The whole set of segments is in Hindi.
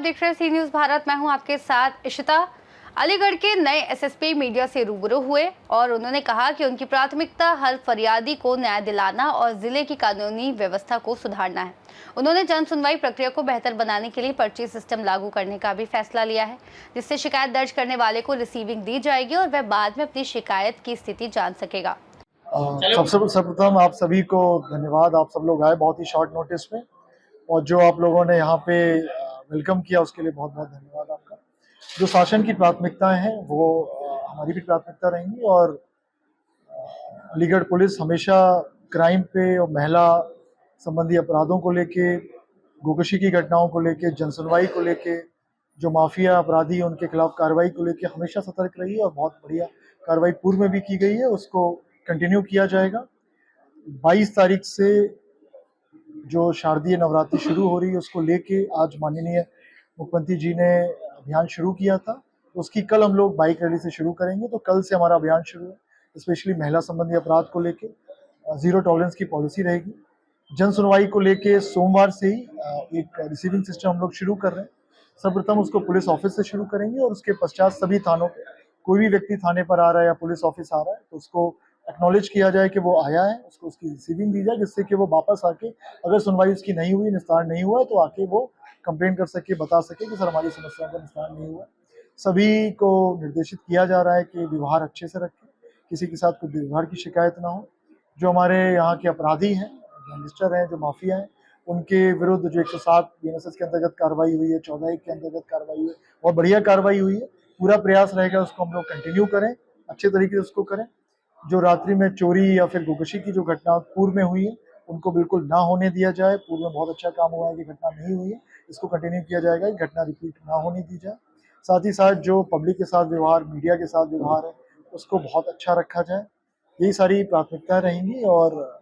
देख रहे हैं सी न्यूज़ भारत। मैं हूं आपके साथ इशिता। अलीगढ़ के नए एसएसपी मीडिया से रूबरू हुए और उन्होंने कहा कि उनकी प्राथमिकता हर फरियादी को न्याय दिलाना और जिले की कानूनी व्यवस्था को सुधारना है। उन्होंने जन सुनवाई प्रक्रिया को बेहतर बनाने के लिए पर्ची सिस्टम लागू करने का भी फैसला लिया है, जिससे शिकायत दर्ज करने वाले को रिसीविंग दी जाएगी और वह बाद में अपनी शिकायत की स्थिति जान सकेगा। सबसे सर्वप्रथम आप सभी को धन्यवाद। आप सब लोग आए बहुत ही शॉर्ट नोटिस में, और जो आप लोगों ने यहाँ पे वेलकम किया उसके लिए बहुत बहुत धन्यवाद आपका। जो शासन की प्राथमिकताएं हैं वो हमारी भी प्राथमिकता रहेंगी, और अलीगढ़ पुलिस हमेशा क्राइम पे और महिला संबंधी अपराधों को लेके, गोकशी की घटनाओं को लेके, जनसुनवाई को लेके, जो माफिया अपराधी उनके खिलाफ कार्रवाई को लेके हमेशा सतर्क रही है, और बहुत बढ़िया कार्रवाई पूर्व में भी की गई है, उसको कंटिन्यू किया जाएगा। 22 तारीख से जो शारदीय नवरात्रि शुरू हो रही है उसको लेके आज माननीय मुख्यमंत्री जी ने अभियान शुरू किया था। उसकी कल हम लोग बाइक रैली से शुरू करेंगे, तो कल से हमारा अभियान शुरू है। स्पेशली महिला संबंधी अपराध को लेके जीरो टॉलरेंस की पॉलिसी रहेगी। जन सुनवाई को लेके सोमवार से ही एक रिसीविंग सिस्टम हम लोग शुरू कर रहे हैं। सर्वप्रथम उसको पुलिस ऑफिस से शुरू करेंगे, और उसके पश्चात सभी थानों पे कोई भी व्यक्ति थाने पर आ रहा है या पुलिस ऑफिस आ रहा है तो उसको एक्नॉलेज किया जाए कि वो आया है, उसको उसकी रिसीविंग दी जाए, जिससे कि वो वापस आके अगर सुनवाई उसकी नहीं हुई, निस्तार नहीं हुआ, तो आके वो कंप्लेन कर सके, बता सके कि सर हमारी समस्या का निस्तार नहीं हुआ। सभी को निर्देशित किया जा रहा है कि व्यवहार अच्छे से रखें, किसी के साथ कोई व्यवहार की शिकायत ना हो। जो हमारे यहाँ के अपराधी हैं, गैंगस्टर हैं, जो माफिया हैं, उनके विरुद्ध जो 107 बीएनएसएस के अंतर्गत कार्रवाई हुई है, 14 के अंतर्गत कार्रवाई हुई है, बहुत बढ़िया कार्रवाई हुई है। पूरा प्रयास रहेगा उसको हम लोग कंटिन्यू करें, अच्छे तरीके से उसको करें। जो रात्रि में चोरी या फिर गोकशी की जो घटना पूर्व में हुई है उनको बिल्कुल ना होने दिया जाए। पूर्व में बहुत अच्छा काम हुआ है कि घटना नहीं हुई है, इसको कंटिन्यू किया जाएगा, घटना रिपीट ना होने दी जाए। साथ ही साथ जो पब्लिक के साथ व्यवहार, मीडिया के साथ व्यवहार है, उसको बहुत अच्छा रखा जाए। यही सारी प्राथमिकताएं रहेंगी, और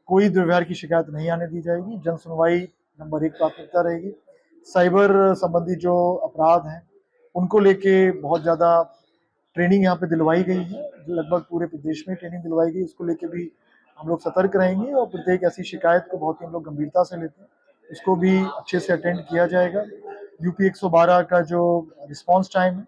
कोई दुर्व्यवहार की शिकायत नहीं आने दी जाएगी। जन सुनवाई नंबर 1 प्राथमिकता रहेगी। साइबर संबंधी जो अपराध हैं उनको लेके बहुत ज़्यादा ट्रेनिंग यहाँ पे दिलवाई गई है, लगभग पूरे प्रदेश में ट्रेनिंग दिलवाई गई। उसको लेके भी हम लोग सतर्क रहेंगे, और प्रत्येक ऐसी शिकायत को बहुत ही हम लोग गंभीरता से लेते हैं, उसको भी अच्छे से अटेंड किया जाएगा। यूपी 112 का जो रिस्पांस टाइम है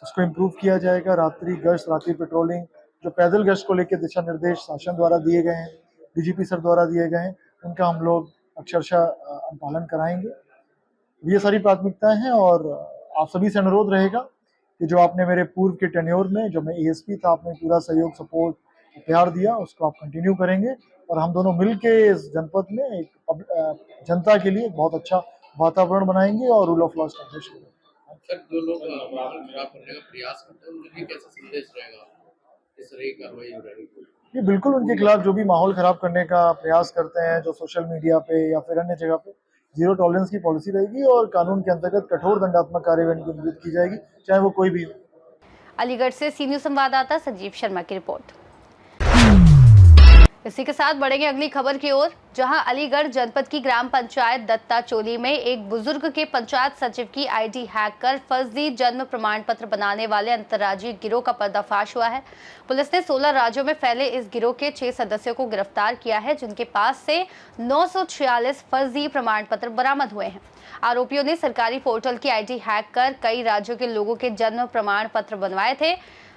उसको इम्प्रूव किया जाएगा। रात्रि गश्त, रात्रि पेट्रोलिंग, जो पैदल गश्त को लेकर दिशा निर्देश शासन द्वारा दिए गए हैं, डीजीपी सर द्वारा दिए गए हैं, उनका हम लोग अक्षरशः अनुपालन कराएंगे। ये सारी प्राथमिकताएं हैं, और आप सभी से अनुरोध रहेगा कि जो आपने मेरे पूर्व के टेन्योर में, जो मैं एएसपी था, आपने पूरा सहयोग, सपोर्ट, प्यार दिया, उसको आप कंटिन्यू करेंगे, और हम दोनों मिलके इस जनपद में एक जनता के लिए बहुत अच्छा वातावरण बनाएंगे और रूल ऑफ लॉ एस्टैब्लिश करेंगे। सर, जो लोग माहौल खराब करने का प्रयास करते हैं उनके लिए कैसा संदेश रहेगा इस तरह की कार्रवाई हो रही है? ये बिल्कुल उनके खिलाफ जो भी माहौल खराब करने का प्रयास करते हैं, जो सोशल मीडिया पे या फिर अन्य जगह पे, जीरो टॉलरेंस की पॉलिसी रहेगी, और कानून के अंतर्गत कठोर दंडात्मक कार्रवाई की उम्मीद की जाएगी, चाहे वो कोई भी हो। अलीगढ़ से सी न्यूज़ संवाददाता संजीव शर्मा की रिपोर्ट। इसी के साथ बढ़ेंगे अगली खबर की ओर, जहां अलीगढ़ जनपद की ग्राम पंचायत दत्ता चोली में एक बुजुर्ग के पंचायत सचिव की आईडी हैक कर फर्जी जन्म प्रमाण पत्र बनाने वाले अंतर्राज्यीय गिरोह का पर्दाफाश हुआ है। पुलिस ने 16 राज्यों में फैले इस गिरोह के 6 सदस्यों को गिरफ्तार किया है, जिनके पास से 946 फर्जी प्रमाण पत्र बरामद हुए हैं। आरोपियों ने सरकारी पोर्टल की आईडी हैक कर कई राज्यों के लोगों के जन्म प्रमाण पत्र बनवाए थे।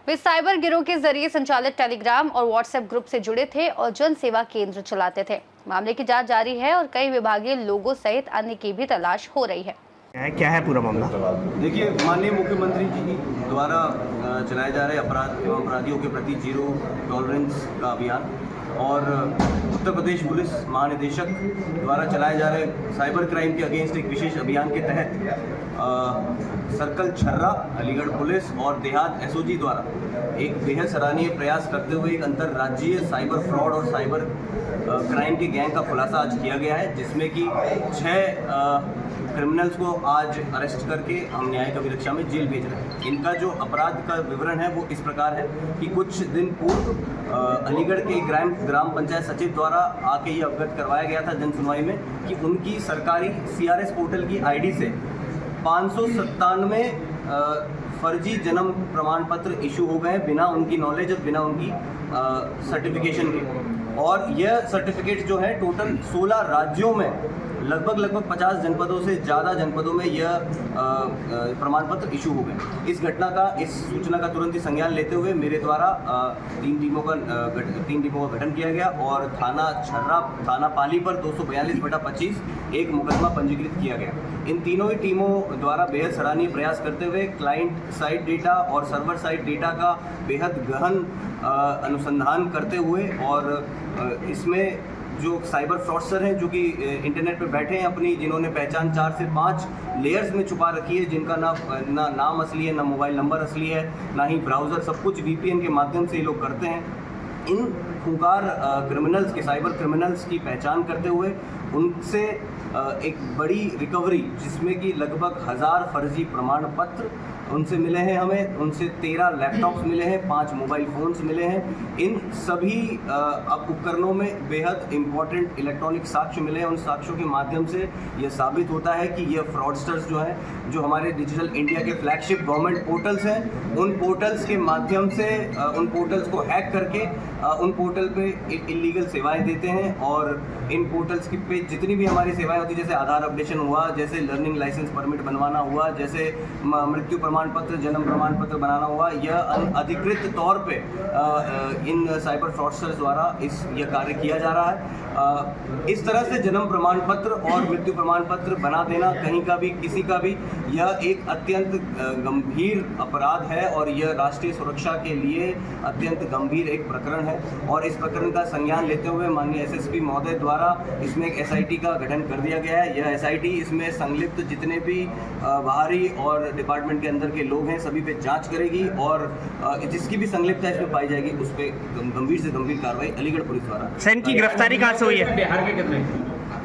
वे साइबर गिरोह के जरिए संचालित टेलीग्राम और व्हाट्सएप ग्रुप से जुड़े थे और जन सेवा केंद्र चलाते थे। मामले की जांच जारी है और कई विभागीय लोगों सहित अन्य की भी तलाश हो रही है। क्या है पूरा मामला? देखिए, माननीय मुख्यमंत्री जी द्वारा चलाए जा रहे अपराध एवं अपराधियों के प्रति जीरो टॉलरेंस का अभियान, और उत्तर प्रदेश पुलिस महानिदेशक द्वारा चलाए जा रहे साइबर क्राइम के अगेंस्ट एक विशेष अभियान के तहत सर्कल छर्रा, अलीगढ़ पुलिस और देहात एसओजी द्वारा एक बेहद सराहनीय प्रयास करते हुए एक अंतर्राज्यीय साइबर फ्रॉड और साइबर क्राइम के गैंग का खुलासा आज किया गया है, जिसमें कि 6 क्रिमिनल्स को आज अरेस्ट करके हम न्यायिक अभिरक्षा में जेल भेज रहे हैं। इनका जो अपराध का विवरण है वो इस प्रकार है कि कुछ दिन पूर्व अलीगढ़ के ग्राम पंचायत सचिव द्वारा आके ये अवगत करवाया गया था जन सुनवाई में कि उनकी सरकारी सीआरएस पोर्टल की आईडी से 597 फर्जी जन्म प्रमाण पत्र इशू हो गए बिना उनकी नॉलेज और बिना उनकी सर्टिफिकेशन के। और यह सर्टिफिकेट जो है टोटल 16 राज्यों में लगभग 50 जनपदों से ज़्यादा जनपदों में यह प्रमाण पत्र इशू हो गए। इस सूचना का तुरंत ही संज्ञान लेते हुए मेरे द्वारा 3 टीमों का गठन किया गया और थाना पाली पर 242/25 एक मुकदमा पंजीकृत किया गया। इन तीनों ही टीमों द्वारा बेहद सराहनीय प्रयास करते हुए क्लाइंट साइड डेटा और सर्वर साइड डेटा का बेहद गहन अनुसंधान करते हुए और इसमें जो साइबर फ्रॉडस्टर हैं जो कि इंटरनेट पर बैठे हैं अपनी, जिन्होंने पहचान 4 से 5 लेयर्स में छुपा रखी है, जिनका ना नाम असली है, ना मोबाइल नंबर असली है, ना ही ब्राउज़र, सब कुछ VPN के माध्यम से ये लोग करते हैं। इन खूंखार क्रिमिनल्स के, साइबर क्रिमिनल्स की पहचान करते हुए उनसे एक बड़ी रिकवरी, जिसमें कि लगभग 1000 फर्जी प्रमाण पत्र उनसे मिले हैं हमें, उनसे 13 लैपटॉप्स मिले हैं, 5 मोबाइल फ़ोन्स मिले हैं। इन सभी उपकरणों में बेहद इम्पॉर्टेंट इलेक्ट्रॉनिक साक्ष्य मिले हैं। उन साक्ष्यों के माध्यम से यह साबित होता है कि ये फ्रॉडस्टर्स जो हैं, जो हमारे डिजिटल इंडिया के फ्लैगशिप गवर्नमेंट पोर्टल्स हैं, उन पोर्टल्स के माध्यम से उन पोर्टल्स को हैक करके उन पोर्टल पे इलीगल सेवाएं देते हैं। और इन पोर्टल्स की पे जितनी भी हमारी सेवाएं होती, जैसे आधार अपडेशन हुआ, जैसे लर्निंग लाइसेंस परमिट बनवाना हुआ, जैसे मृत्यु प्रमाण पत्र, जन्म प्रमाण पत्र बनाना हुआ, यह अधिकृत तौर पे इन साइबर फ्रॉडस्टर्स द्वारा यह कार्य किया जा रहा है। इस तरह से जन्म प्रमाण पत्र और मृत्यु प्रमाण पत्र बना देना कहीं का भी, किसी का भी, यह एक अत्यंत गंभीर अपराध है और यह राष्ट्रीय सुरक्षा के लिए अत्यंत गंभीर एक प्रकरण है। और इस प्रकरण का संज्ञान लेते हुए माननीय SSP महोदय द्वारा इसमें एक SIT का गठन कर दिया गया है। यह SIT इसमें संलिप्त जितने भी बाहरी और डिपार्टमेंट के अंदर के लोग हैं, सभी पे जांच करेगी और जिसकी भी संलिप्तता इसमें पाई जाएगी उस पर गंभीर से गंभीर कार्रवाई अलीगढ़ पुलिस द्वारा। सर, इनकी गिरफ्तारी कहाँ से हुई है? बिहार के कितने?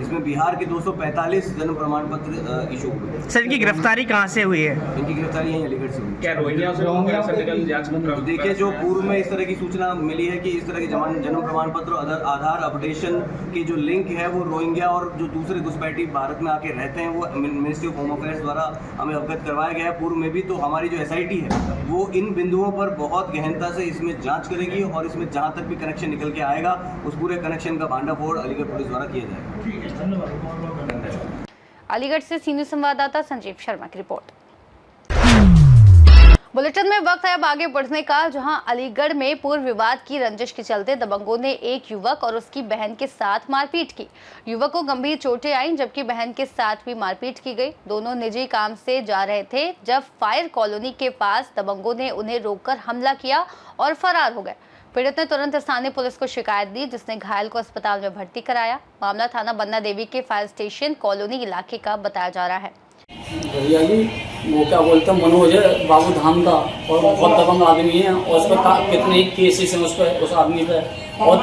इसमें बिहार के 245 जन्म प्रमाण पत्र इशू हुए। सर, इनकी गिरफ्तारी कहाँ से हुई है? इनकी गिरफ्तारी यहीं अलीगढ़ से हुई। क्या रोहिंग्या से जांच में? देखिए, जो पूर्व में इस तरह की सूचना मिली है कि इस तरह के जन्म प्रमाण पत्र आधार अपडेशन के जो लिंक है वो रोहिंग्या और जो दूसरे घुसपैठी भारत में आके रहते हैं, वो मिनिस्ट्री ऑफ होम अफेयर्स द्वारा हमें अवगत करवाया गया है पूर्व में भी। तो हमारी जो SIT है वो इन बिंदुओं पर बहुत गहनता से इसमें जाँच करेगी और इसमें जहाँ तक भी कनेक्शन निकल के आएगा उस पूरे कनेक्शन का भांडाफोड़ अलीगढ़ पुलिस द्वारा किया जाएगा। अलीगढ़ से सीनियर संवाददाता संजीव शर्मा की रिपोर्ट। बुलेटिन में वक्त है अब आगे बढ़ने का, जहां अलीगढ़ में पूर्व विवाद की रंजिश के चलते दबंगों ने एक युवक और उसकी बहन के साथ मारपीट की। युवक को गंभीर चोटें आईं, जबकि बहन के साथ भी मारपीट की गई। दोनों निजी काम से जा रहे थे जब फायर कॉलोनी के पास दबंगों ने उन्हें रोककर हमला किया और फरार हो गए। पीड़ित ने तुरंत स्थानीय पुलिस को शिकायत दी, जिसने घायल को अस्पताल में भर्ती कराया। मामला थाना बन्ना देवी के फायर स्टेशन कॉलोनी इलाके का बताया जा रहा है। भैया जी, वो क्या बोलते हैं, मनोज है बाबू धाम का, और बहुत दबंग आदमी है और उस पर कितने केसेस हैं उस आदमी पे। और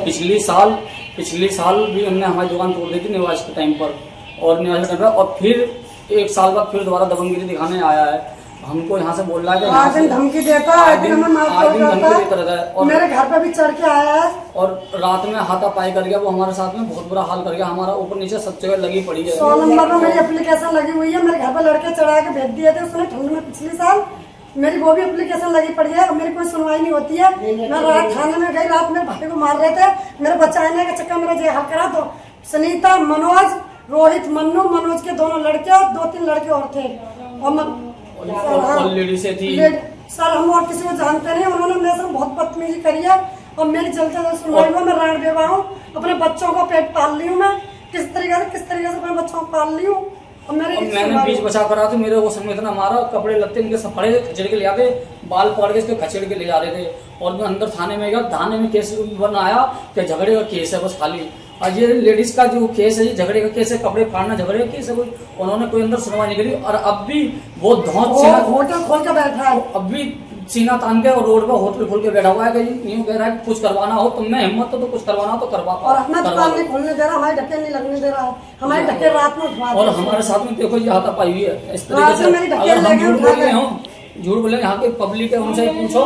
पिछले साल भी उन्होंने हमारी दुकान तोड़ दी थी निवास के टाइम पर, और फिर 1 साल बाद फिर दोबारा दबंगगिरी दिखाने आया है। हमको यहाँ से बोल रहा है कि आज दिन धमकी देता है, दिन धमकी देता है और मेरे घर पे भी चढ़ के आया है और रात में हाथापाई कर गया। वो हमारे साथ में बहुत बुरा हाल कर गया, हमारा ऊपर नीचे सब जगह लगी पड़ी है। 100 नंबर में मेरी एप्लीकेशन लगी हुई है, मेरे घर पे लड़के चढ़ा के भेज दिए थे उसने ठंड में पिछले साल। मेरी वो भी एप्लीकेशन लगी पड़ी है, मेरी कोई सुनवाई नहीं होती है। मैं रात थाने में गई, रात मेरे भाई को मार रहे थे, मेरे बचाने का चक्कर मेरा जेल करा। तो सुनीता, मनोज, रोहित, मन्नू, मनोज के दोनों लड़के और 2-3 लड़के और थे और लेडी से थी। सर, हम और किसी को जानते नहीं, उन्होंने मेरे से बहुत बदतमीजी करी है और मेरी चलते सुनवाई हुआ। मैं राण बेवा हूँ, अपने बच्चों को पेट पाल ली हूँ। मैं किस तरीके से अपने बच्चों को पाल ली हूँ। और मैंने बीच बचा करा था, मेरे वो समय इतना मारा, कपड़े लत्ते इनके सब पड़े थे, खचेड़ के ले आते, बाल पकड़ के इसके खचेड़ के ले जा रहे थे। और मैं अंदर थाने में गया, थाने में केस बनाया कि झगड़े का केस है बस खाली। और ये लेडीज का जो केस है, ये झगड़े का केस है, कपड़े फाड़ना झगड़े का केस है, उन्होंने कोई अंदर सुनवाई नहीं करी। और अब भी वो होटल खोल के बैठा है, अब भी सीना तान के और रोड पर होटल खोल के बैठा हुआ है कि यूं कह रहा है कुछ करवाना हो तुमने हिम्मत तो कुछ करवाना हो तो करवा। और अपना दुकान नहीं खोलने दे रहा, हमारी ढकेल नहीं लगने दे रहा है, हमारी ढकेल रात में उठवा। और हमारे साथ में देखो ये हाथापाई हुई है इस तरीके से। अगर हम झूठ बोले यहाँ के पब्लिक है, उनसे पूछो।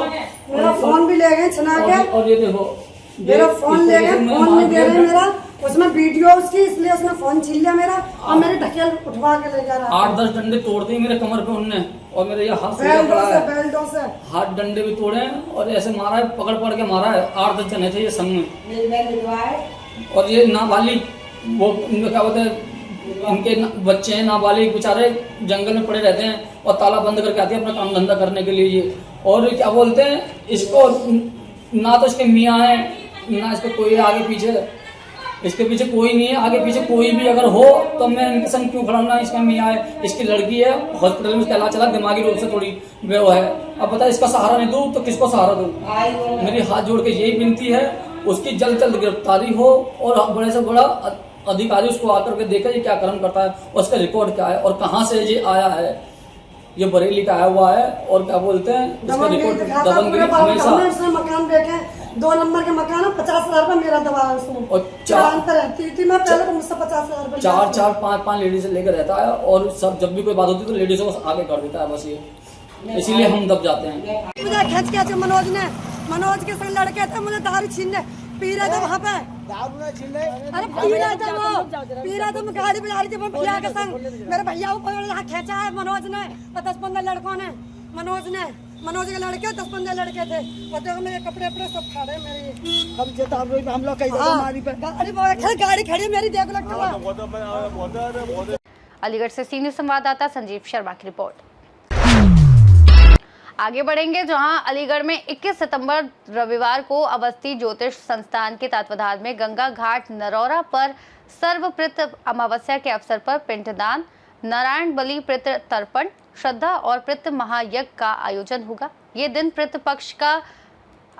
मेरा फोन भी ले गए छिना के, और ये देखो मेरा फोन ले गए, फोन नहीं दे रहे मेरा, उसमें वीडियो उसकी, इसलिए उसने फोन छीन लिया मेरा और मेरी ढकेल उठवा के ले जा रहा है। 8-10 डंडे तोड़ दिए मेरे कमर पे उनने, और मेरे ये हाथ बेल्टों से हाथ डंडे भी तोड़े हैं और ऐसे मारा है, पकड़ के मारा है। 8-10 जने थे ये संग में। और ये नाबालिग वो उनका क्या बोलते हैं, उनके बच्चे हैं नाबालिग बेचारे जंगल में पड़े रहते हैं और ताला बंद करके आते हैं अपना काम धंधा करने के लिए ये। और क्या बोलते हैं, इसको ना तो इसके मियाँ है ना इसके कोई आगे पीछे, इसके पीछे कोई नहीं है, आगे पीछे कोई भी अगर हो तो मैं इनके संग क्यों खड़ा हूं। ना इसका मियाँ है, इसकी लड़की है, हॉस्पिटल में इसका चला, दिमागी रूप से थोड़ी वो है। अब पता इसका सहारा नहीं दूं तो किसको सहारा दूं। मेरी हाथ जोड़ के यही विनती है, उसकी जल्द जल्द गिरफ्तारी हो और बड़े से बड़ा अधिकारी उसको आकर के देखे ये क्या कर्म करता है और उसका रिकॉर्ड क्या है और कहाँ से ये आया है। ये बरेली का आया हुआ है और क्या बोलते हैं उसका रिकॉर्ड दबंगगिरी हमेशा। मकान देखे 2 नंबर के मकान है, 50,000 रुपए मेरा दबाया उसने। और चार पे रहती थी मैं पहले, तो मुझसे 50,000 रुपए 4 5 लेडीज लेकर रहता है और सब जब भी कोई बात होती है तो लेडीजों को आगे कर देता है बस ये, इसीलिए हम दब जाते हैं। मुझे खींच के मनोज के संग लड़के थे, मुझे दारू छीनने पी रहे थे वहाँ पे। अरे पी रहे थे वो गाड़ी बजा रही थी वो भैया के संग। मेरे भैया को यहाँ खींचा है मनोज ने और 10-15 लड़कों ने। मनोज के लड़के 10-15 लड़के थे और देखो मेरे कपड़े सब फाड़े मेरे। हम लोग गाड़ी खड़ी मेरी, देख लो। अलीगढ़ से सीनियर संवाददाता संजीव शर्मा की रिपोर्ट। आगे बढ़ेंगे, जहां अलीगढ़ में 21 सितंबर रविवार को अवस्थी ज्योतिष संस्थान के तत्वाधान में गंगा घाट नरौरा पर सर्वप्रत अमावस्या के अवसर पर पिंडदान, नारायण बलि, पितृ तर्पण, श्रद्धा और पितृ महायज्ञ का आयोजन होगा। ये दिन पितृ पक्ष का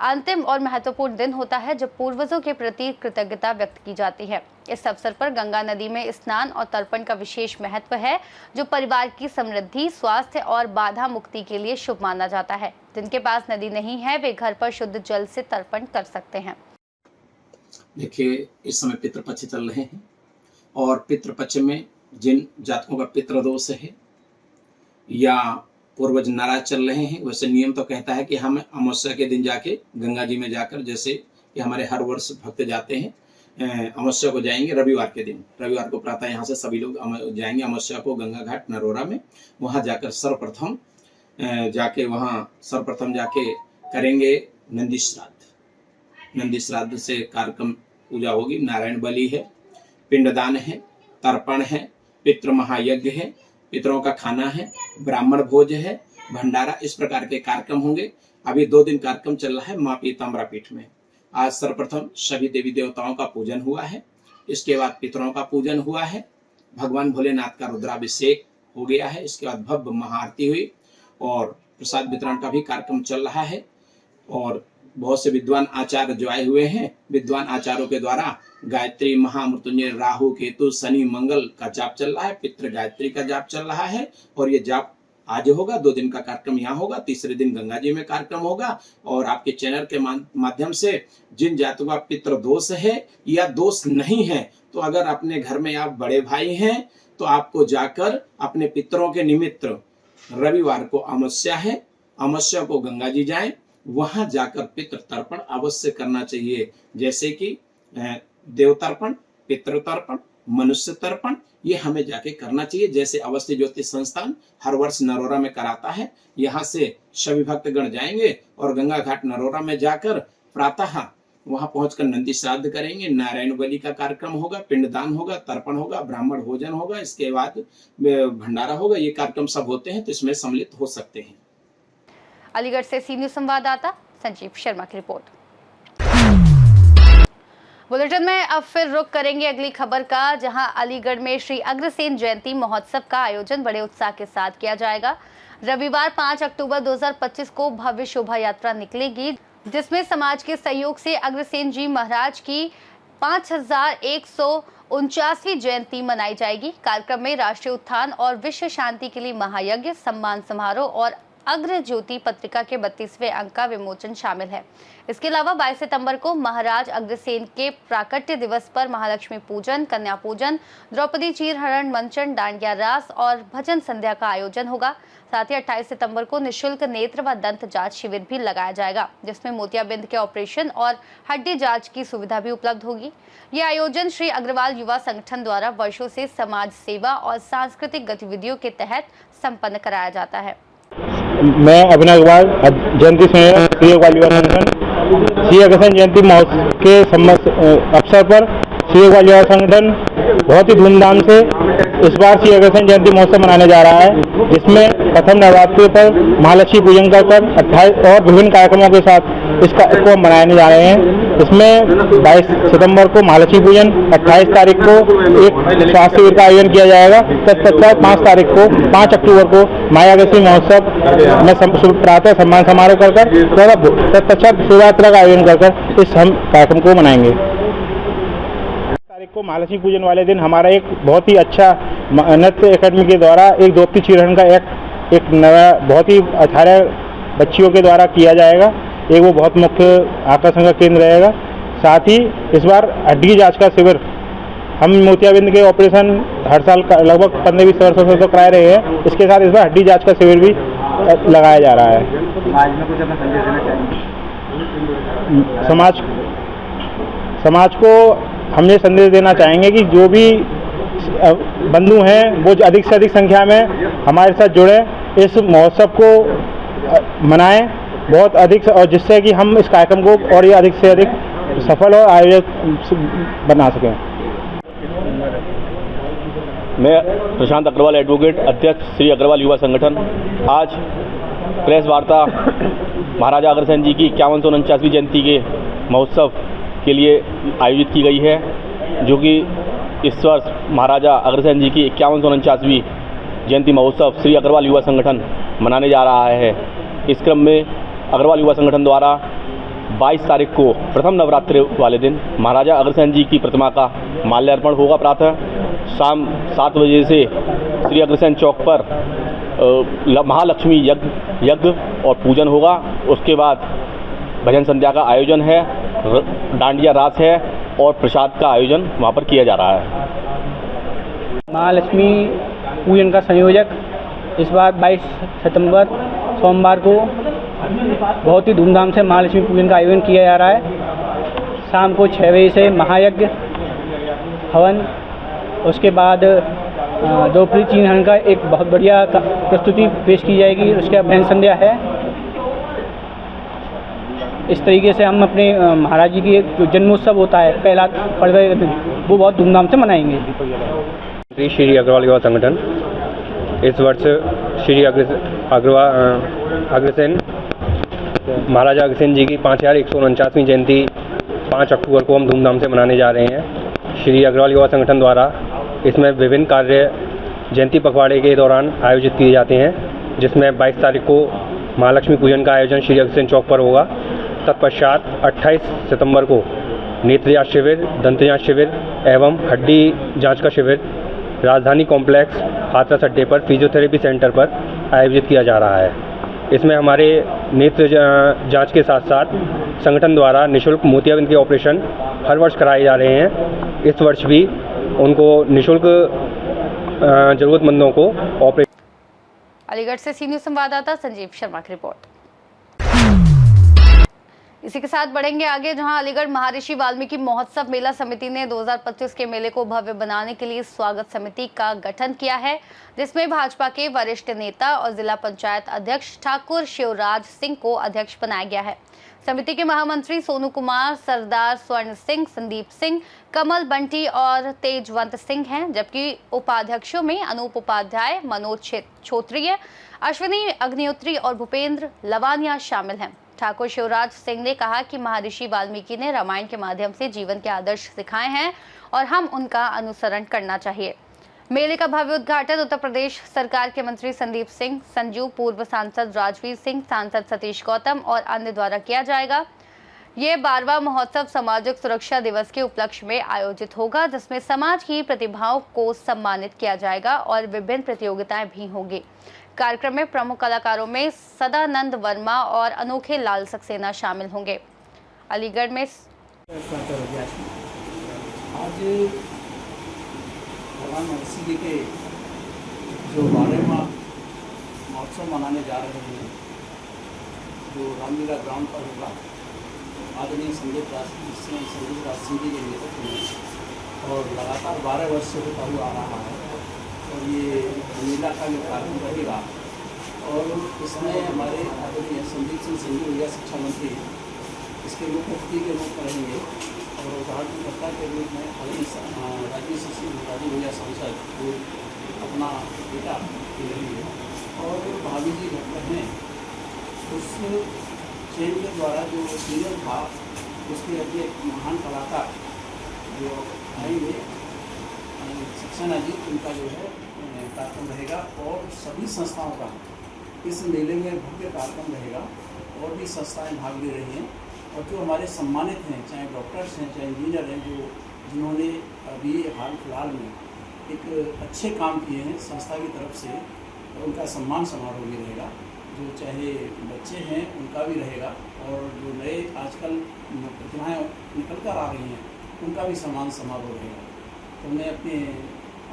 अंतिम और महत्वपूर्ण दिन होता है जब पूर्वजों के प्रति कृतज्ञता व्यक्त की जाती है। इस अवसर पर गंगा नदी में स्नान और तर्पण का विशेष महत्व है, जो परिवार की समृद्धि, स्वास्थ्य और बाधा मुक्ति के लिए शुभ माना जाता है। जिनके पास नदी नहीं है वे घर पर शुद्ध जल से तर्पण कर सकते हैं। देखिए, इस समय पितृपक्ष चल रहे हैं और पितृपक्ष में जिन जातकों का पितृदोष है या पूर्वज नाराज चल रहे हैं, वैसे नियम तो कहता है कि हम अमावस्या के दिन जाके गंगा जी में जाकर, जैसे कि हमारे हर वर्ष भक्त जाते हैं, अमावस्या को जाएंगे रविवार के दिन। रविवार को प्रातः यहाँ से सभी लोग जाएंगे अमावस्या को गंगा घाट नरौरा में। वहाँ जाकर सर्वप्रथम जाके करेंगे नंदी श्राद्ध। नंदी श्राद्ध से कार्यक्रम पूजा होगी। नारायण बलि है, पिंडदान है, तर्पण है, पितृ महायज्ञ है, पितरों का खाना है, ब्राह्मण भोज है, भंडारा, इस प्रकार के कार्यक्रम होंगे। अभी 2 दिन कार्यक्रम चल रहा है माँ पीताम्बरा पीठ में। आज सर्वप्रथम सभी देवी देवताओं का पूजन हुआ है, इसके बाद पितरों का पूजन हुआ है, भगवान भोलेनाथ का रुद्राभिषेक हो गया है, इसके बाद भव्य महाआरती हुई और प्रसाद वितरण का भी कार्यक्रम चल रहा है। और बहुत से विद्वान आचार्य जो आए हुए हैं, विद्वान आचार्यों के द्वारा गायत्री, महामृत्युंजय, राहु, केतु, शनि, मंगल का जाप चल रहा है, पितृ गायत्री का जाप चल रहा है। और ये जाप आज होगा, 2 दिन का कार्यक्रम यहाँ होगा, तीसरे दिन गंगा जी में कार्यक्रम होगा। और आपके चैनल के माध्यम से जिन जातकों का पितृ दोष है या दोष नहीं है, तो अगर अपने घर में आप बड़े भाई हैं तो आपको जाकर अपने पितरों के निमित्त रविवार को अमावस्या है, अमावस्या को गंगा जी जाएं, वहां जाकर पितृ तर्पण अवश्य करना चाहिए। जैसे कि देवतर्पण, पितृतर्पण, मनुष्य तर्पण, ये हमें जाके करना चाहिए। जैसे अवस्थी ज्योतिष संस्थान हर वर्ष नरौरा में कराता है, यहाँ से सभी भक्तगण जाएंगे और गंगा घाट नरौरा में जाकर प्रातः वहां पहुंचकर नंदी श्राद्ध करेंगे। नारायण बलि का कार्यक्रम होगा, पिंडदान होगा, तर्पण होगा, ब्राह्मण भोजन होगा, इसके बाद भंडारा होगा। ये कार्यक्रम सब होते हैं, तो इसमें सम्मिलित हो सकते हैं। अलीगढ़ से सीनियर संवाददाता संजीव शर्मा की रिपोर्ट। बुलेटिन में अब फिर रुख करेंगे अगली खबर का, जहां अलीगढ़ में श्री अग्रसेन जयंती महोत्सव का आयोजन बड़े उत्साह के साथ किया जाएगा। रविवार 5 अक्टूबर 2025 को भव्य शोभा यात्रा निकलेगी, जिसमें समाज के सहयोग से अग्रसेन जी महाराज की 5149वीं जयंती मनाई जाएगी। कार्यक्रम में राष्ट्रीय उत्थान और विश्व शांति के लिए महायज्ञ, सम्मान समारोह और अग्र ज्योति पत्रिका के 32वें अंक का विमोचन शामिल है। इसके अलावा 22 सितंबर को महाराज अग्रसेन के प्राकट्य दिवस पर महालक्ष्मी पूजन, कन्या पूजन, द्रौपदी चीरहरण मंचन, डांडिया रास और भजन संध्या का आयोजन होगा। साथ ही 28 सितंबर को निःशुल्क नेत्र व दंत जांच शिविर भी लगाया जाएगा, जिसमें मोतियाबिंद के ऑपरेशन और हड्डी जांच की सुविधा भी उपलब्ध होगी। यह आयोजन श्री अग्रवाल युवा संगठन द्वारा वर्षों से समाज सेवा और सांस्कृतिक गतिविधियों के तहत संपन्न कराया जाता है। मैं अभिनव अग्रवाल जयंती श्री अग्रवाल युवा संगठन श्री अग्रसेन जयंती महोत्सव के अवसर पर श्री अग्रवाल युवा संगठन बहुत ही धूमधाम से इस बार श्री अग्रसेन जयंती महोत्सव मनाने जा रहा है, जिसमें प्रथम नवरात्रि पर महालक्ष्मी पूजन कर 28 और विभिन्न कार्यक्रमों के साथ इसको मनाने जा रहे हैं। इसमें 22 सितंबर को महालक्ष्मी पूजन, 28 तारीख को एक स्वास्थ्य शिविर का आयोजन किया जाएगा। तत्पश्चात 5 अक्टूबर को माया अग्रसेन महोत्सव में प्रातः सम्मान समारोह कर तत्पश्चात शोभा यात्रा का आयोजन कर इस हम कार्यक्रम को मनाएंगे। तारीख को महालक्ष्मी पूजन वाले दिन हमारा एक बहुत ही अच्छा नृत्य एकेडमी के द्वारा एक द्रौपदी चीरहरण का एक नया बहुत ही 18 बच्चियों के द्वारा किया जाएगा। एक वो बहुत मुख्य आकर्षण का केंद्र रहेगा। साथ ही इस बार हड्डी जांच का शिविर हम मोतियाबिंद के ऑपरेशन हर साल लगभग 15-20 वर्षों से तो करा रहे हैं। इसके साथ इस बार हड्डी जांच का शिविर भी लगाया जा रहा है। समाज में कुछ अपना संदेश देना चाहिए? समाज को हम ये संदेश देना चाहेंगे कि जो भी बंधु हैं वो अधिक से अधिक संख्या में हमारे साथ जुड़े, इस महोत्सव को मनाएं बहुत अधिक, और जिससे कि हम इस कार्यक्रम को और ये अधिक से अधिक सफल और आयोजित बना सकें। मैं प्रशांत अग्रवाल, एडवोकेट, अध्यक्ष श्री अग्रवाल युवा संगठन। आज प्रेस वार्ता महाराजा अग्रसेन जी की 5149वीं जयंती के महोत्सव के लिए आयोजित की गई है, जो कि इस वर्ष महाराजा अग्रसेन जी की 5149वीं जयंती महोत्सव श्री अग्रवाल युवा संगठन मनाने जा रहा है। इस क्रम में अग्रवाल युवा संगठन द्वारा 22 तारीख को प्रथम नवरात्रि वाले दिन महाराजा अग्रसेन जी की प्रतिमा का माल्यार्पण होगा। प्रातः शाम 7 बजे से श्री अग्रसेन चौक पर महालक्ष्मी यज्ञ और पूजन होगा। उसके बाद भजन संध्या का आयोजन है, डांडिया रास है और प्रसाद का आयोजन वहाँ पर किया जा रहा है। महालक्ष्मी पूजन का संयोजक इस बार 22 सितंबर सोमवार को बहुत ही धूमधाम से महालक्ष्मी पूजन का आयोजन किया जा रहा है। शाम को 6 बजे से महायज्ञ हवन, उसके बाद द्रौपदी चीरहरण का एक बहुत बढ़िया प्रस्तुति पेश की जाएगी। उसके बाद भजन संध्या है। इस तरीके से हम अपने महाराज जी की जो जन्मोत्सव होता है पहला पर्व वो बहुत धूमधाम से मनाएंगे। श्री अग्रवाल युवा संगठन इस वर्ष श्री अग्रसेन महाराजा अग्रसेन जी की 5149वीं जयंती 5 अक्टूबर को हम धूमधाम से मनाने जा रहे हैं। श्री अग्रवाल युवा संगठन द्वारा इसमें विभिन्न कार्य जयंती पखवाड़े के दौरान आयोजित किए जाते हैं, जिसमें 22 तारीख को महालक्ष्मी पूजन का आयोजन श्री अग्रसेन चौक पर होगा। तत्पश्चात 28 सितंबर को नेत्र जांच शिविर, दंत जांच शिविर एवं हड्डी जांच का शिविर राजधानी कॉम्प्लेक्स हाथरस अड्डे पर फिजियोथेरेपी सेंटर पर आयोजित किया जा रहा है। इसमें हमारे नेत्र जांच के साथ साथ संगठन द्वारा निःशुल्क मोतियाबिंद के ऑपरेशन हर वर्ष कराए जा रहे हैं। इस वर्ष भी उनको निःशुल्क जरूरतमंदों को ऑपरेशन। अलीगढ़ से सी न्यूज़ संवाददाता संजीव शर्मा की रिपोर्ट। इसी के साथ बढ़ेंगे आगे, जहां अलीगढ़ महर्षि वाल्मीकि महोत्सव मेला समिति ने 2025 के मेले को भव्य बनाने के लिए स्वागत समिति का गठन किया है, जिसमें भाजपा के वरिष्ठ नेता और जिला पंचायत अध्यक्ष ठाकुर शिवराज सिंह को अध्यक्ष बनाया गया है। समिति के महामंत्री सोनू कुमार, सरदार स्वर्ण सिंह, संदीप सिंह, कमल बंटी और तेजवंत सिंह हैं, जबकि उपाध्यक्षों में अनूप उपाध्याय, मनोज छोत्रिय, अश्विनी अग्निहोत्री और भूपेंद्र लवानिया शामिल हैं। ठाकुर शिवराज सिंह ने कहा कि महर्षि वाल्मीकि ने रामायण के माध्यम से जीवन के आदर्श सिखाए हैं और हम उनका अनुसरण करना चाहिए। मेले का भव्य उद्घाटन उत्तर प्रदेश सरकार के मंत्री संदीप सिंह, संजू, पूर्व सांसद राजवीर सिंह, सांसद सतीश गौतम और अन्य द्वारा किया जाएगा। ये 12वां महोत्सव सामाजिक सुरक्षा दिवस के उपलक्ष्य में आयोजित होगा, जिसमें समाज की प्रतिभाओं को सम्मानित किया जाएगा और विभिन्न प्रतियोगिताएं भी होंगी। कार्यक्रम में प्रमुख कलाकारों में सदानंद वर्मा और अनोखे लाल सक्सेना शामिल होंगे। अलीगढ़ में आज भगवान महर्षि जी के जो 12वां महोत्सव मनाने जा रहे हैं, जो रामलीला ग्राउंड पर होगा, आदरणीय संदीप राज सिंह जी के नेतृत्व में और लगातार 12 वर्ष से होता हुआ आ रहा है और ये मेला का कार्यक्रम रहेगा। और इसमें हमारे आदरणीय संदीप सिंह संजू भैया शिक्षा मंत्री इसके मुख्य अतिथि के रूप में रहेंगे और उद्घाटनकर्ता के रूप में राजीव भैया सांसद वो अपना बेटा रहेंगे और भाभी जी घर पर हैं। उस चेन के द्वारा जो सीरियल था उसके अभी एक महान कलाकार जो आएंगे सक्सेना जी, उनका जो है कार्यक्रम रहेगा और सभी संस्थाओं का इस मेले में भव्य कार्यक्रम रहेगा और भी संस्थाएं भाग ले रही हैं और जो हमारे सम्मानित हैं, चाहे डॉक्टर्स हैं चाहे इंजीनियर हैं, जिन्होंने अभी हाल फिलहाल में एक अच्छे काम किए हैं संस्था की तरफ से, उनका सम्मान समारोह भी रहेगा। जो चाहे बच्चे हैं उनका भी रहेगा और जो नए आजकल प्रतिभाएँ निकल कर आ रही हैं उनका भी सम्मान समारोह रहेगा। तो मैं अपने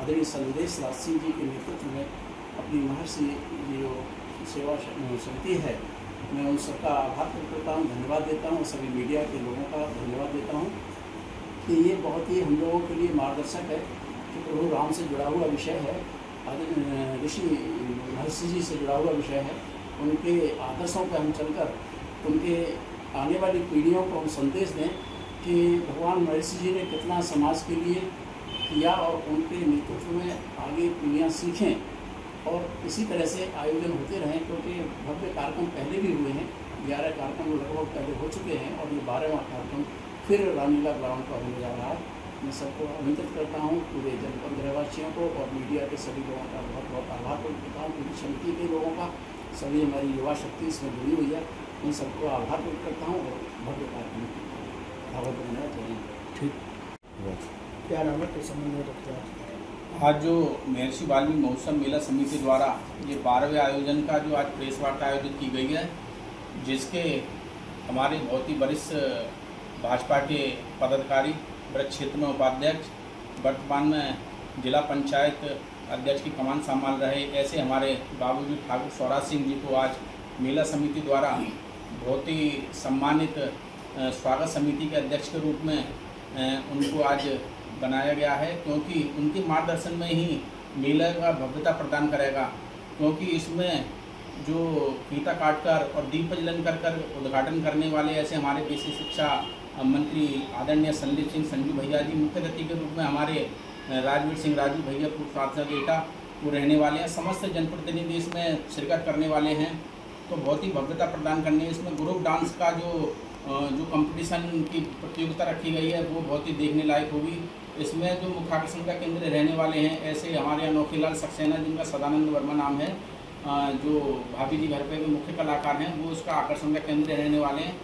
आदरणीय संदेश राज सिंह जी के नेतृत्व में अपनी महर्षि जो सेवा समिति है, मैं उन सबका आभार प्रकट करता हूँ, धन्यवाद देता हूँ। सभी मीडिया के लोगों का धन्यवाद देता हूँ कि ये बहुत ही हम लोगों के लिए मार्गदर्शक है कि प्रभु राम से जुड़ा हुआ विषय है, ऋषि महर्षि जी से जुड़ा हुआ विषय है। उनके आदर्शों पर हम चलकर उनके आने वाली पीढ़ियों को हम संदेश दें कि भगवान महर्षि जी ने कितना समाज के लिए किया और उनके नेतृत्व में आगे पीढ़ियाँ सीखें और इसी तरह से आयोजन होते रहें, क्योंकि भव्य कार्यक्रम पहले भी हुए हैं। 11 कार्यक्रम लगभग पहले हो चुके हैं और ये 12वां कार्यक्रम फिर रामलीला ग्राउंड पर होने जा रहा है। मैं सबको आमंत्रित करता हूँ, पूरे जनपद रहवासियों को और मीडिया के सभी लोगों का बहुत बहुत आभार प्रकट करता हूँ, पूरी समिति के लोगों का, सभी हमारी युवा शक्ति इसमें जुड़ी हुई है, उन सबको आभार प्रकट करता हूँ और भव्य कार्यक्रम दावत बनाना चाहिए। ठीक, क्या नाम है, किस संबंध में रखते हैं? आज जो महर्षि वाल्मीकि महोत्सव मेला समिति द्वारा ये 12वें आयोजन का जो आज प्रेस वार्ता आयोजित की गई है, जिसके हमारे बहुत ही वरिष्ठ भाजपा के पदाधिकारी, ब्रज क्षेत्र में उपाध्यक्ष, वर्तमान में जिला पंचायत अध्यक्ष की कमान संभाल रहे ऐसे हमारे बाबूजी ठाकुर स्वराज सिंह जी को आज मेला समिति द्वारा बहुत ही सम्मानित स्वागत समिति के अध्यक्ष के रूप में उनको आज बनाया गया है, क्योंकि उनके मार्गदर्शन में ही मेला का भव्यता प्रदान करेगा। क्योंकि इसमें जो फीता काटकर और दीप प्रज्वलन कर उद्घाटन करने वाले ऐसे हमारे देशी शिक्षा मंत्री आदरणीय संदीप सिंह संजू भैया जी, मुख्य अतिथि के रूप में हमारे राजवीर सिंह राजू भैया पूर्व सांसद एटा वो रहने वाले हैं। समस्त जनप्रतिनिधि इसमें शिरकत करने वाले हैं, तो बहुत ही भव्यता प्रदान करने। इसमें ग्रुप डांस का जो कंपटीशन की प्रतियोगिता रखी गई है वो बहुत ही देखने लायक होगी। इसमें जो मुख्य आकर्षण का केंद्र रहने वाले हैं ऐसे हमारे अनोखीलाल सक्सेना जिनका सदानंद वर्मा नाम है, जो भाभी जी घर पे के मुख्य कलाकार हैं, वो उसका आकर्षण का केंद्र रहने वाले हैं।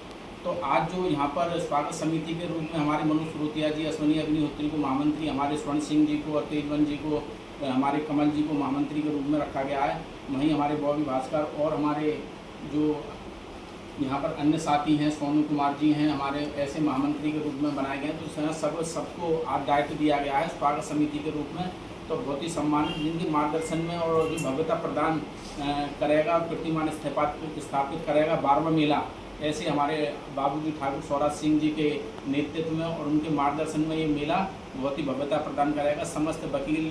तो आज जो यहाँ पर स्वागत समिति के रूप में हमारे मनोज फ्रोतिया जी, अश्वनी अग्निहोत्री को महामंत्री, हमारे स्वर्ण सिंह जी को और तेजवन जी को, हमारे कमल जी को महामंत्री के रूप में रखा गया है। वहीं हमारे बॉबी भास्कर और हमारे जो यहाँ पर अन्य साथी हैं, सोनू कुमार जी हैं, हमारे ऐसे महामंत्री के रूप में बनाए गए हैं। तो सबको आज दायित्व दिया गया है स्वागत समिति के रूप में। तो बहुत ही सम्मानित, जिनके मार्गदर्शन में और जो भव्यता प्रदान करेगा, कीर्तिमान स्थापित करेगा 12वां मेला, ऐसे हमारे बाबूजी ठाकुर स्वराज सिंह जी के नेतृत्व में और उनके मार्गदर्शन में ये मेला बहुत ही भव्यता प्रदान करेगा। समस्त वकील,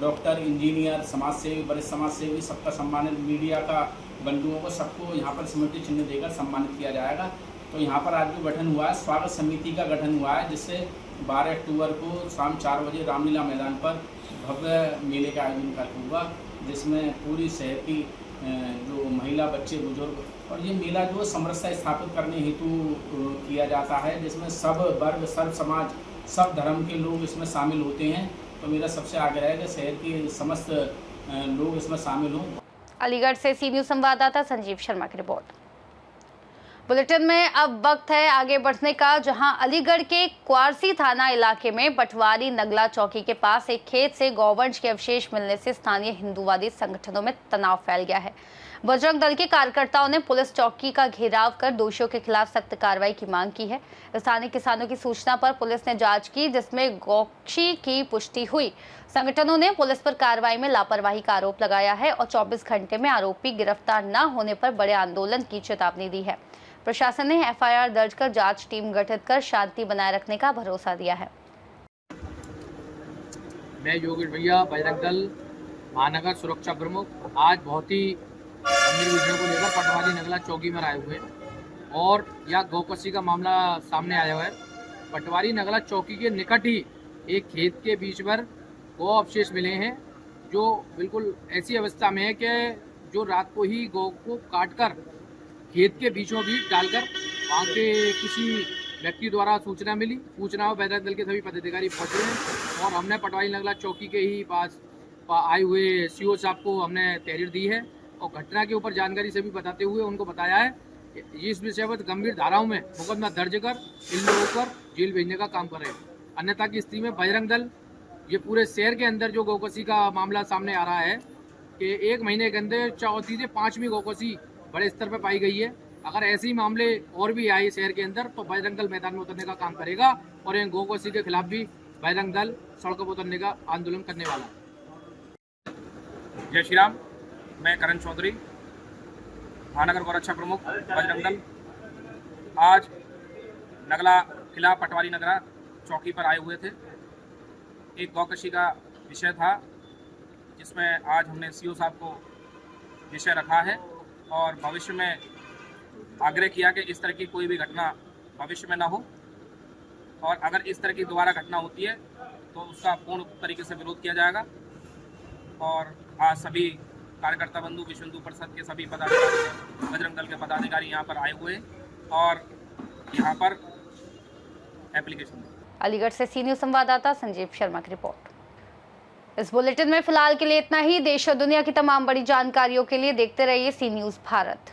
डॉक्टर, इंजीनियर, समाजसेवी, वरिष्ठ समाजसेवी, सबका सम्मानित, मीडिया का बंधुओं को सबको यहाँ पर स्मृति चिन्ह देकर सम्मानित किया जाएगा। तो यहाँ पर आज जो गठन हुआ है, स्वागत समिति का गठन हुआ है, जिससे 12 अक्टूबर को शाम 4 बजे रामलीला मैदान पर भव्य मेले का आयोजन होगा, जिसमें पूरी शहर की जो महिला, बच्चे, बुजुर्ग, और ये मेला जो समरसता स्थापित करने हेतु किया जाता है, जिसमें सब वर्ग, सब समाज, सब धर्म के लोग इसमें शामिल होते हैं। तो मेरा सबसे आग्रह है कि शहर के समस्त लोग इसमें शामिल हों। अलीगढ़ से सी न्यूज़ संवाददाता संजीव शर्मा की रिपोर्ट। बुलेटिन में अब वक्त है आगे बढ़ने का, जहां अलीगढ़ के क्वारसी थाना इलाके में पटवारी नगला चौकी के पास एक खेत से गौवंश के अवशेष मिलने से स्थानीय हिंदूवादी संगठनों में तनाव फैल गया है। बजरंग दल के कार्यकर्ताओं ने पुलिस चौकी का घेराव कर दोषियों के खिलाफ सख्त कार्रवाई की मांग की है। स्थानीय किसानों की सूचना पर पुलिस ने जांच की, जिसमें गौक्षी की पुष्टि हुई। संगठनों ने पुलिस पर कार्रवाई में लापरवाही का आरोप लगाया है और 24 घंटे में आरोपी गिरफ्तार न होने पर बड़े आंदोलन की चेतावनी दी है। प्रशासन ने एफआईआर दर्ज कर जांच टीम गठित कर शांति बनाए रखने का भरोसा दिया है। मैं योगेश भैया, बजरंग दल महानगर सुरक्षा प्रमुख, आज बहुत ही गंभीर विषय को लेकर पटवारी नगला चौकी में आए हुए। और यह गौकशी का मामला सामने आया हुआ है। पटवारी नगला चौकी के निकट ही एक खेत के बीच पर गौ अवशेष मिले हैं, जो बिल्कुल ऐसी अवस्था में है कि जो रात को ही गौ को काटकर खेत के बीचों बीच डालकर वहाँ के किसी व्यक्ति द्वारा सूचना मिली। सूचना पर बजरंग दल के सभी पदाधिकारी पहुँचे हैं और हमने पटवारी नगला चौकी के ही पास आए हुए सीओ साहब को हमने तहरीर दी है और घटना के ऊपर जानकारी सभी बताते हुए उनको बताया है कि इस विषय पर गंभीर धाराओं में मुकदमा दर्ज कर इन लोगों पर जेल भेजने का काम कर रहे हैं। अन्यथा की स्थिति में बजरंग दल ये पूरे शहर के अंदर जो गौकशी का मामला सामने आ रहा है कि 1 महीने के अंदर 4 से 5वीं गौकशी बड़े स्तर पर पाई गई है। अगर ऐसे ही मामले और भी आए शहर के अंदर तो बजरंग दल मैदान में उतरने का काम करेगा और इन गौकशी के खिलाफ भी बजरंग दल सड़कों पर उतरने का आंदोलन करने वाला है। जय श्री राम। मैं करण चौधरी, महानगर गौरक्षा प्रमुख बजरंग दल, आज नगला किला पटवारी नगरा चौकी पर आए हुए थे। एक गौकशी का विषय था जिसमें आज हमने सीओ साहब को विषय रखा है और भविष्य में आग्रह किया कि इस तरह की कोई भी घटना भविष्य में ना हो और अगर इस तरह की दोबारा घटना होती है तो उसका पूर्ण तरीके से विरोध किया जाएगा। और आज सभी कार्यकर्ता बंधु विश्व हिंदू परिषद के सभी पदाधिकारी, बजरंग दल के पदाधिकारी यहाँ पर आए हुए और यहाँ पर एप्लीकेशन। अलीगढ़ से सी न्यूज़ संवाददाता संजीव शर्मा की रिपोर्ट। इस बुलेटिन में फिलहाल के लिए इतना ही। देश और दुनिया की तमाम बड़ी जानकारियों के लिए देखते रहिए सी न्यूज़ भारत।